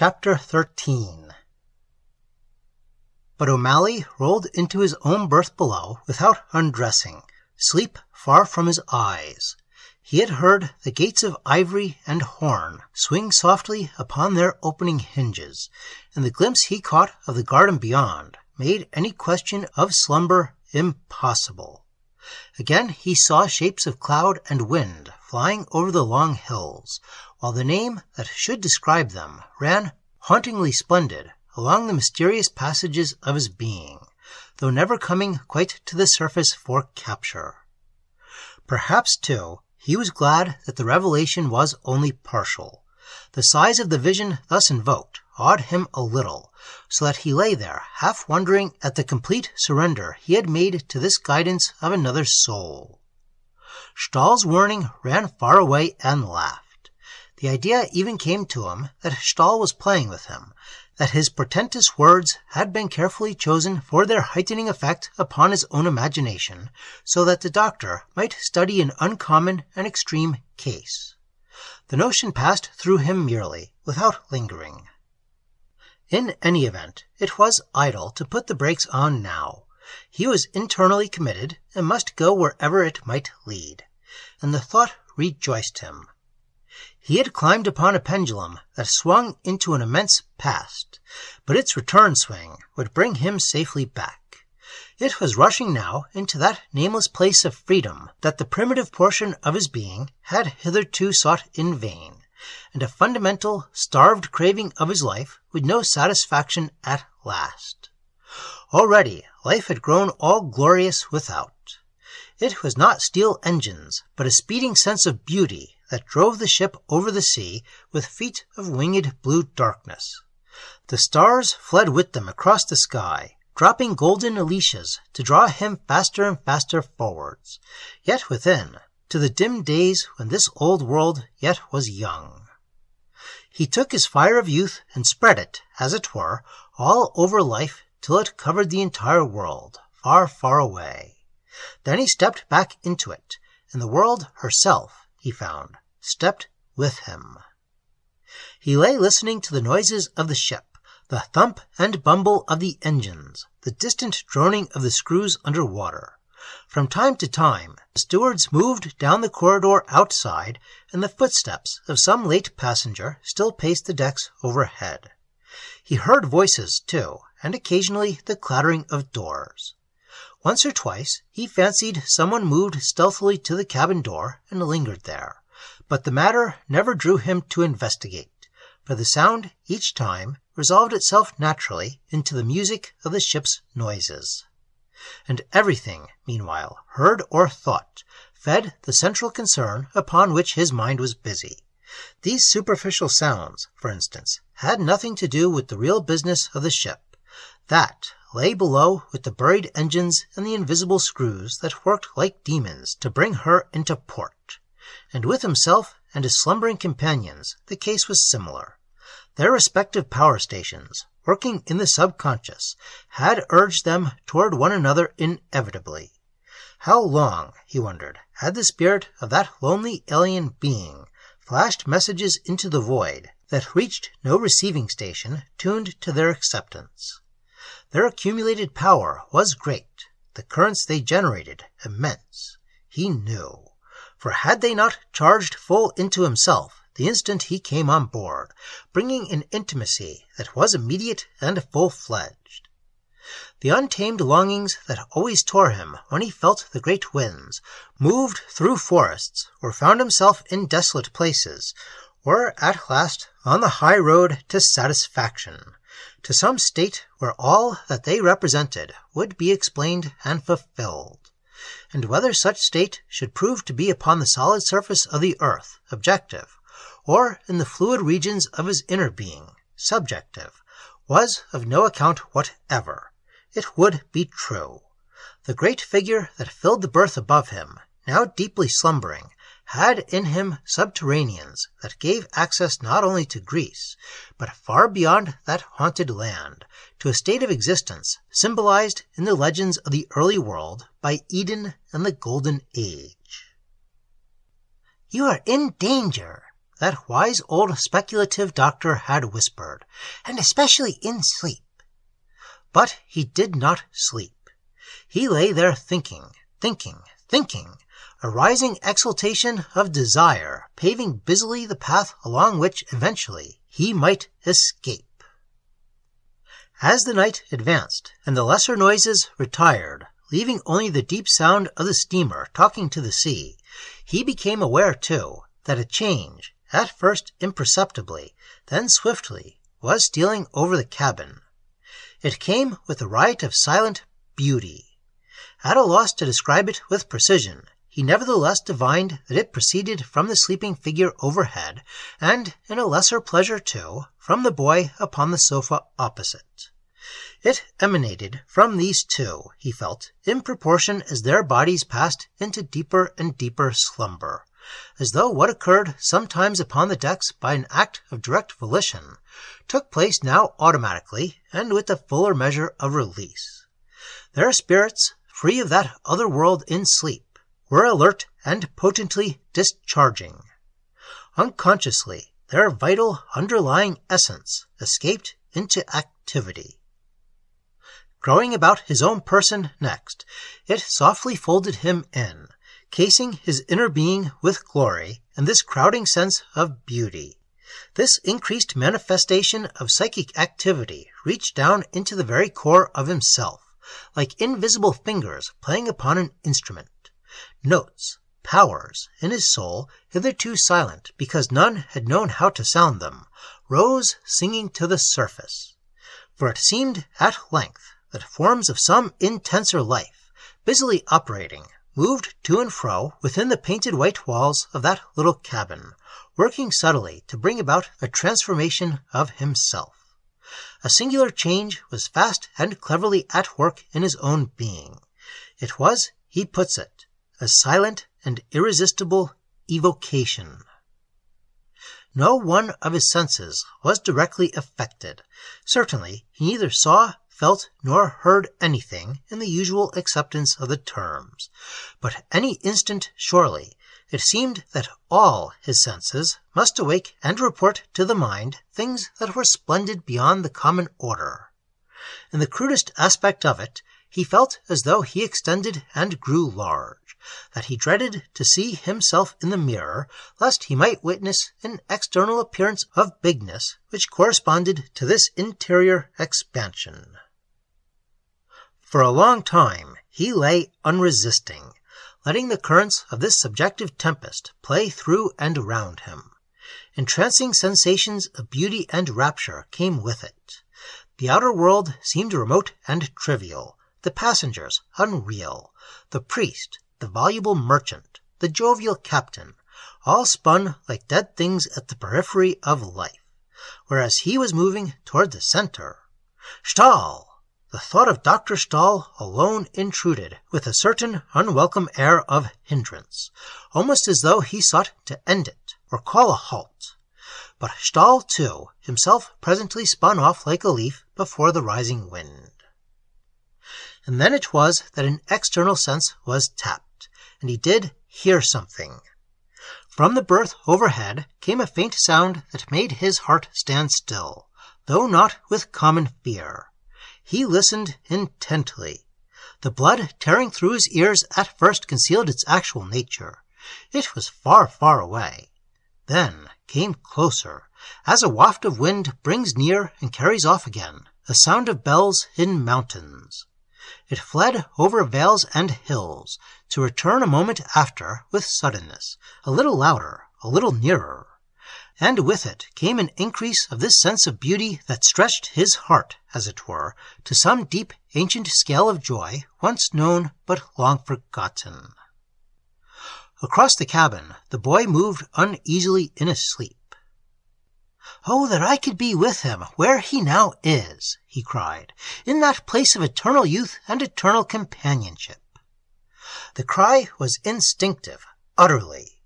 Chapter 13. But O'Malley rolled into his own berth below without undressing, sleep far from his eyes. He had heard the gates of ivory and horn swing softly upon their opening hinges, and the glimpse he caught of the garden beyond made any question of slumber impossible. Again he saw shapes of cloud and wind flying over the long hills, while the name that should describe them ran hauntingly splendid along the mysterious passages of his being, though never coming quite to the surface for capture. Perhaps, too, he was glad that the revelation was only partial. The size of the vision thus invoked awed him a little, so that he lay there half wondering at the complete surrender he had made to this guidance of another soul. Stahl's warning ran far away and laughed. The idea even came to him that Stahl was playing with him, that his portentous words had been carefully chosen for their heightening effect upon his own imagination, so that the doctor might study an uncommon and extreme case. The notion passed through him merely, without lingering. In any event, it was idle to put the brakes on now. He was internally committed, and must go wherever it might lead, and the thought rejoiced him. He had climbed upon a pendulum that swung into an immense past, but its return swing would bring him safely back. It was rushing now into that nameless place of freedom that the primitive portion of his being had hitherto sought in vain, and a fundamental, starved craving of his life with no satisfaction at last. Already life had grown all glorious without. It was not steel engines, but a speeding sense of beauty that drove the ship over the sea with feet of winged blue darkness. The stars fled with them across the sky, dropping golden leashes to draw him faster and faster forwards, yet within, to the dim days when this old world yet was young. He took his fire of youth and spread it, as it were, all over life till it covered the entire world, far, far away. Then he stepped back into it, and the world herself, he found, stepped with him. He lay listening to the noises of the ship, the thump and bumble of the engines, the distant droning of the screws under water. From time to time, the stewards moved down the corridor outside, and the footsteps of some late passenger still paced the decks overhead. He heard voices, too, and occasionally the clattering of doors. Once or twice he fancied someone moved stealthily to the cabin door and lingered there, but the matter never drew him to investigate, for the sound each time resolved itself naturally into the music of the ship's noises. And everything, meanwhile, heard or thought, fed the central concern upon which his mind was busy. These superficial sounds, for instance, had nothing to do with the real business of the ship. That lay below with the buried engines and the invisible screws that worked like demons to bring her into port. And with himself and his slumbering companions the case was similar. Their respective power stations, working in the subconscious, had urged them toward one another inevitably. How long, he wondered, had the spirit of that lonely alien being flashed messages into the void that reached no receiving station tuned to their acceptance? Their accumulated power was great, the currents they generated immense. He knew, for had they not charged full into himself the instant he came on board, bringing an intimacy that was immediate and full-fledged? The untamed longings that always tore him when he felt the great winds, moved through forests, or found himself in desolate places, were at last on the high road to satisfaction, to some state where all that they represented would be explained and fulfilled. And whether such state should prove to be upon the solid surface of the earth, objective, or in the fluid regions of his inner being, subjective, was of no account whatever. It would be true. The great figure that filled the berth above him, now deeply slumbering, had in him subterraneans that gave access not only to Greece, but far beyond that haunted land, to a state of existence symbolized in the legends of the early world by Eden and the Golden Age. "You are in danger," that wise old speculative doctor had whispered, and especially in sleep. But he did not sleep. He lay there thinking, a rising exultation of desire paving busily the path along which eventually he might escape. As the night advanced and the lesser noises retired, leaving only the deep sound of the steamer talking to the sea, he became aware, too, that a change, at first imperceptibly, then swiftly, was stealing over the cabin. It came with a riot of silent beauty. At a loss to describe it with precision, he nevertheless divined that it proceeded from the sleeping figure overhead, and, in a lesser pleasure too, from the boy upon the sofa opposite. It emanated from these two, he felt, in proportion as their bodies passed into deeper and deeper slumber, as though what occurred sometimes upon the decks by an act of direct volition took place now automatically and with a fuller measure of release. Their spirits, free of that other world in sleep, were alert and potently discharging. Unconsciously, their vital underlying essence escaped into activity. Growing about his own person next, it softly folded him in, casing his inner being with glory and this crowding sense of beauty. This increased manifestation of psychic activity reached down into the very core of himself, like invisible fingers playing upon an instrument. Notes, powers, in his soul, hitherto silent because none had known how to sound them, rose singing to the surface. For it seemed at length that forms of some intenser life, busily operating, moved to and fro within the painted white walls of that little cabin, working subtly to bring about a transformation of himself. A singular change was fast and cleverly at work in his own being. It was, he puts it, a silent and irresistible evocation. No one of his senses was directly affected. Certainly he neither saw, felt, nor heard anything in the usual acceptance of the terms. But any instant, surely, it seemed that all his senses must awake and report to the mind things that were splendid beyond the common order. In the crudest aspect of it, he felt as though he extended and grew large, that he dreaded to see himself in the mirror, lest he might witness an external appearance of bigness which corresponded to this interior expansion. For a long time he lay unresisting, letting the currents of this subjective tempest play through and around him. Entrancing sensations of beauty and rapture came with it. The outer world seemed remote and trivial, the passengers unreal, the priest, the voluble merchant, the jovial captain, all spun like dead things at the periphery of life, whereas he was moving toward the center. Stahl! The thought of Dr. Stahl alone intruded with a certain unwelcome air of hindrance, almost as though he sought to end it, or call a halt. But Stahl, too, himself presently spun off like a leaf before the rising wind. And then it was that an external sense was tapped, and he did hear something. From the berth overhead came a faint sound that made his heart stand still, though not with common fear. He listened intently. The blood tearing through his ears at first concealed its actual nature. It was far, far away. Then came closer, as a waft of wind brings near and carries off again, a sound of bells in mountains. It fled over vales and hills, to return a moment after with suddenness, a little louder, a little nearer. And with it came an increase of this sense of beauty that stretched his heart, as it were, to some deep ancient scale of joy once known but long forgotten. Across the cabin the boy moved uneasily in his sleep. "Oh, that I could be with him where he now is," he cried, "in that place of eternal youth and eternal companionship." The cry was instinctive, utterly.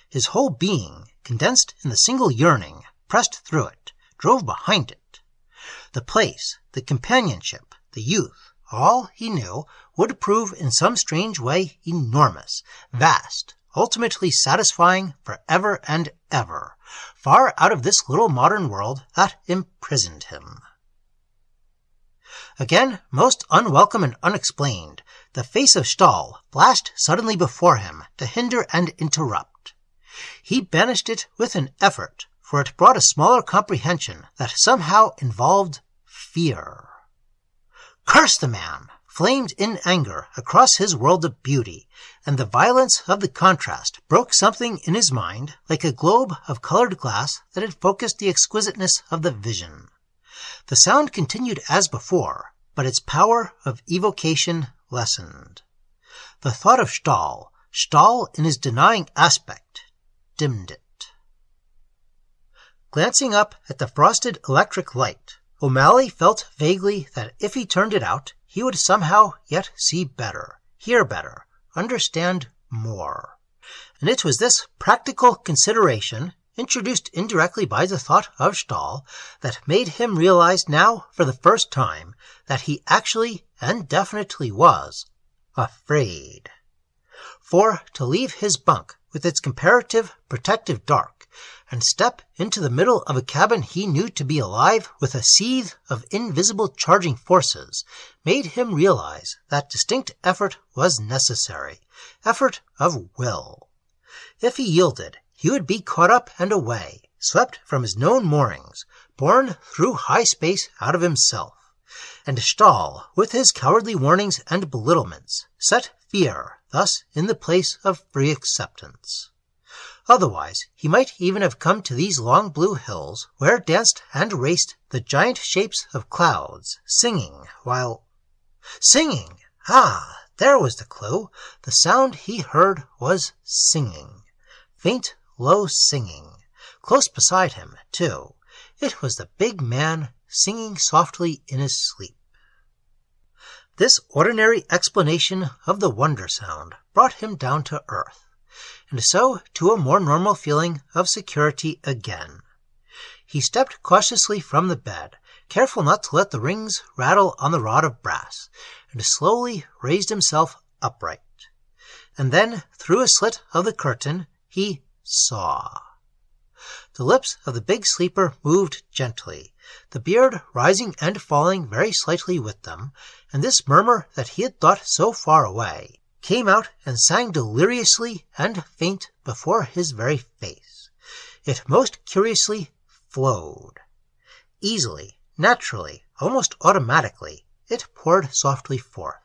His whole being, condensed in the single yearning, pressed through it, drove behind it. The place, the companionship, the youth, all, he knew, would prove in some strange way enormous, vast, ultimately satisfying forever and ever, far out of this little modern world that imprisoned him. Again, most unwelcome and unexplained, the face of Stahl flashed suddenly before him to hinder and interrupt. He banished it with an effort, for it brought a smaller comprehension that somehow involved fear. Curse the man! Flamed in anger across his world of beauty, and the violence of the contrast broke something in his mind like a globe of colored glass that had focused the exquisiteness of the vision. The sound continued as before, but its power of evocation lessened. The thought of Stahl in his denying aspect, dimmed it. Glancing up at the frosted electric light, O'Malley felt vaguely that if he turned it out, he would somehow yet see better, hear better, understand more. And it was this practical consideration, introduced indirectly by the thought of Stahl, that made him realize now for the first time that he actually and definitely was afraid. For to leave his bunk with its comparative protective dark and step into the middle of a cabin he knew to be alive with a seethe of invisible charging forces made him realize that distinct effort was necessary, effort of will. If he yielded, he would be caught up and away, swept from his known moorings, borne through high space out of himself. And Stahl, with his cowardly warnings and belittlements, set fear thus in the place of free acceptance. Otherwise, he might even have come to these long blue hills where danced and raced the giant shapes of clouds, singing while... Singing! Ah, there was the clue. The sound he heard was singing. Faint, low singing. Close beside him, too. It was the big man singing softly in his sleep. This ordinary explanation of the wonder sound brought him down to earth, and so to a more normal feeling of security again. He stepped cautiously from the bed, careful not to let the rings rattle on the rod of brass, and slowly raised himself upright. And then, through a slit of the curtain, he saw. The lips of the big sleeper moved gently, the beard rising and falling very slightly with them, and this murmur that he had thought so far away came out and sang deliriously and faint before his very face. It most curiously flowed. Easily, naturally, almost automatically, it poured softly forth,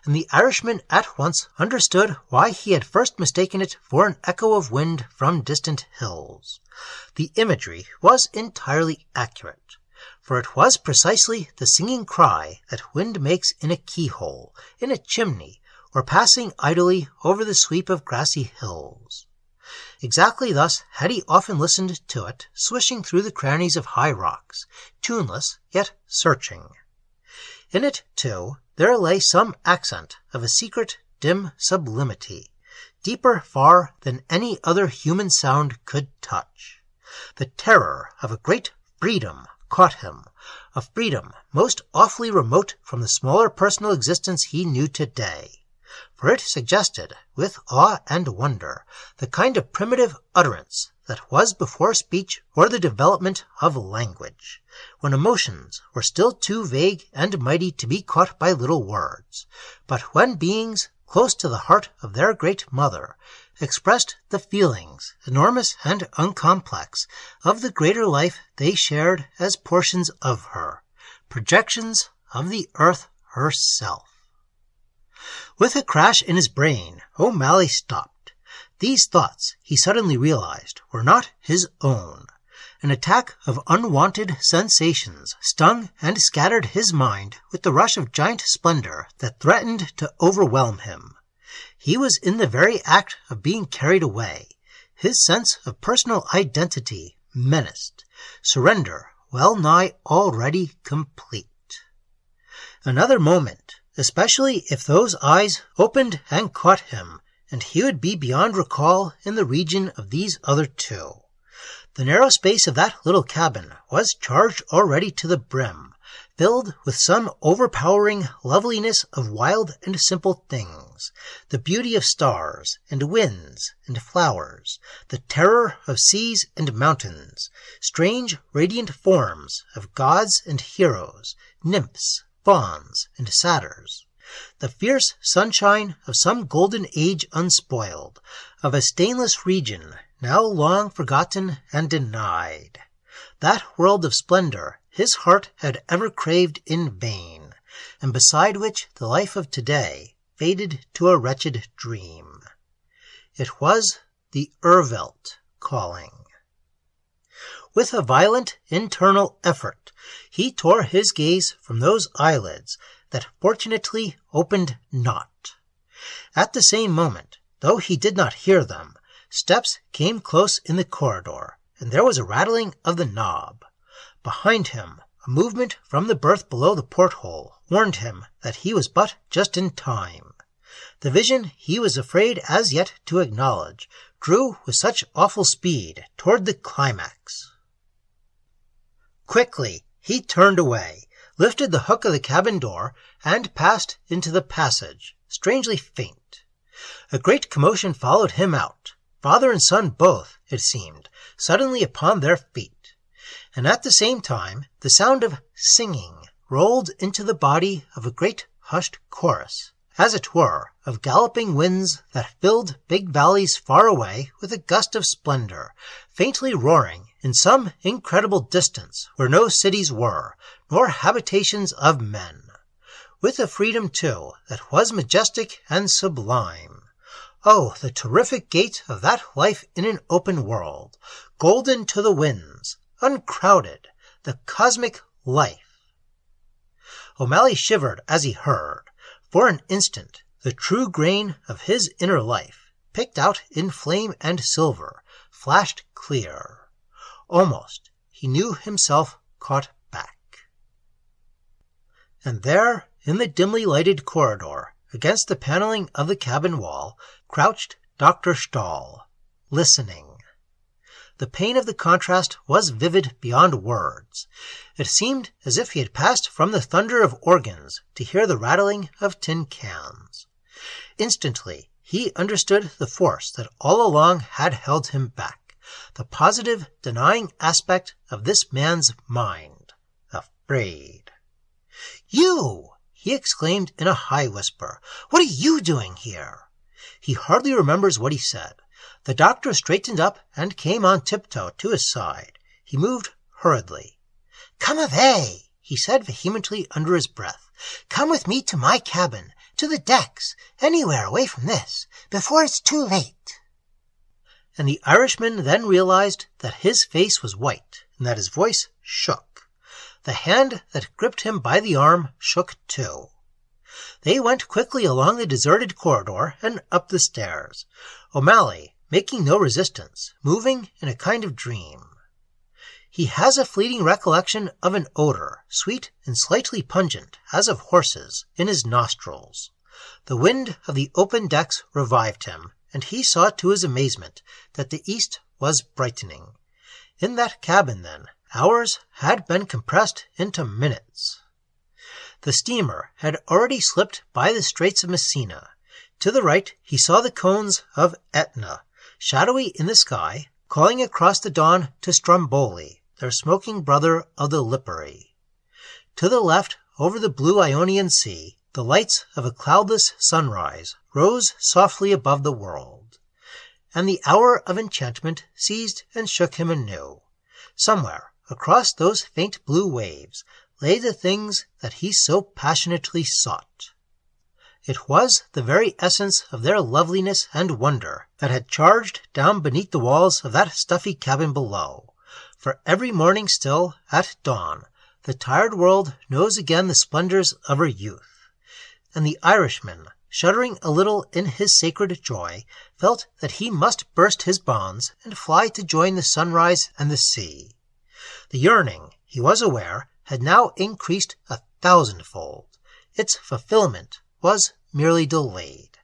and the Irishman at once understood why he had first mistaken it for an echo of wind from distant hills. The imagery was entirely accurate, for it was precisely the singing cry that wind makes in a keyhole, in a chimney, or passing idly over the sweep of grassy hills. Exactly thus had he often listened to it, swishing through the crannies of high rocks, tuneless yet searching. In it, too, there lay some accent of a secret, dim sublimity, deeper far than any other human sound could touch. The terror of a great freedom caught him, a freedom most awfully remote from the smaller personal existence he knew today, for it suggested, with awe and wonder, the kind of primitive utterance that was before speech or the development of language, when emotions were still too vague and mighty to be caught by little words, but when beings close to the heart of their great mother expressed the feelings, enormous and uncomplex, of the greater life they shared as portions of her, projections of the earth herself. With a crash in his brain, O'Malley stopped. These thoughts, he suddenly realized, were not his own. An attack of unwanted sensations stung and scattered his mind with the rush of giant splendor that threatened to overwhelm him. He was in the very act of being carried away, his sense of personal identity menaced, surrender well nigh already complete. Another moment, especially if those eyes opened and caught him, and he would be beyond recall in the region of these other two. The narrow space of that little cabin was charged already to the brim, filled with some overpowering loveliness of wild and simple things, the beauty of stars and winds and flowers, the terror of seas and mountains, strange radiant forms of gods and heroes, nymphs, fauns, and satyrs, the fierce sunshine of some golden age unspoiled, of a stainless region now long forgotten and denied. That world of splendor his heart had ever craved in vain, and beside which the life of today faded to a wretched dream. It was the Urwelt calling. With a violent internal effort, he tore his gaze from those eyelids that fortunately opened not. At the same moment, though he did not hear them, steps came close in the corridor, and there was a rattling of the knob. Behind him, a movement from the berth below the porthole warned him that he was but just in time. The vision he was afraid as yet to acknowledge drew with such awful speed toward the climax. Quickly he turned away, lifted the hook of the cabin door, and passed into the passage, strangely faint. A great commotion followed him out, father and son both, it seemed, suddenly upon their feet. And at the same time the sound of singing rolled into the body of a great hushed chorus, as it were, of galloping winds that filled big valleys far away with a gust of splendor, faintly roaring in some incredible distance where no cities were, nor habitations of men, with a freedom, too, that was majestic and sublime. Oh, the terrific gait of that life in an open world, golden to the winds, uncrowded, the cosmic life. O'Malley shivered as he heard. For an instant, the true grain of his inner life, picked out in flame and silver, flashed clear. Almost he knew himself caught back. And there, in the dimly lighted corridor, against the paneling of the cabin wall, crouched Dr. Stahl, listening. The pain of the contrast was vivid beyond words. It seemed as if he had passed from the thunder of organs to hear the rattling of tin cans. Instantly he understood the force that all along had held him back, the positive, denying aspect of this man's mind. Afraid. "You!" he exclaimed in a high whisper. "What are you doing here?" He hardly remembers what he said. The doctor straightened up and came on tiptoe to his side. He moved hurriedly. "Come away," he said vehemently under his breath. "Come with me to my cabin, to the decks, anywhere away from this, before it's too late." And the Irishman then realized that his face was white and that his voice shook. The hand that gripped him by the arm shook too. They went quickly along the deserted corridor and up the stairs, O'Malley making no resistance, moving in a kind of dream. He has a fleeting recollection of an odor, sweet and slightly pungent, as of horses, in his nostrils. The wind of the open decks revived him, and he saw to his amazement that the east was brightening. In that cabin, then, hours had been compressed into minutes. The steamer had already slipped by the Straits of Messina. To the right he saw the cones of Etna, shadowy in the sky, calling across the dawn to Stromboli, their smoking brother of the Lipari. To the left, over the blue Ionian Sea, the lights of a cloudless sunrise rose softly above the world. And the hour of enchantment seized and shook him anew. Somewhere, across those faint blue waves, lay the things that he so passionately sought. It was the very essence of their loveliness and wonder that had charged down beneath the walls of that stuffy cabin below. For every morning still, at dawn, the tired world knows again the splendors of her youth. And the Irishman, shuddering a little in his sacred joy, felt that he must burst his bonds and fly to join the sunrise and the sea. The yearning, he was aware, had now increased 1,000-fold. Its fulfillment was merely delayed.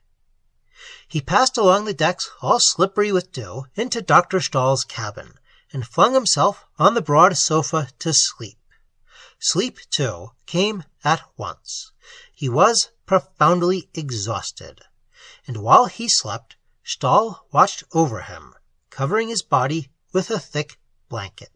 He passed along the decks, all slippery with dew, into Dr. Stahl's cabin, and flung himself on the broad sofa to sleep. Sleep, too, came at once. He was profoundly exhausted, and while he slept, Stahl watched over him, covering his body with a thick blanket.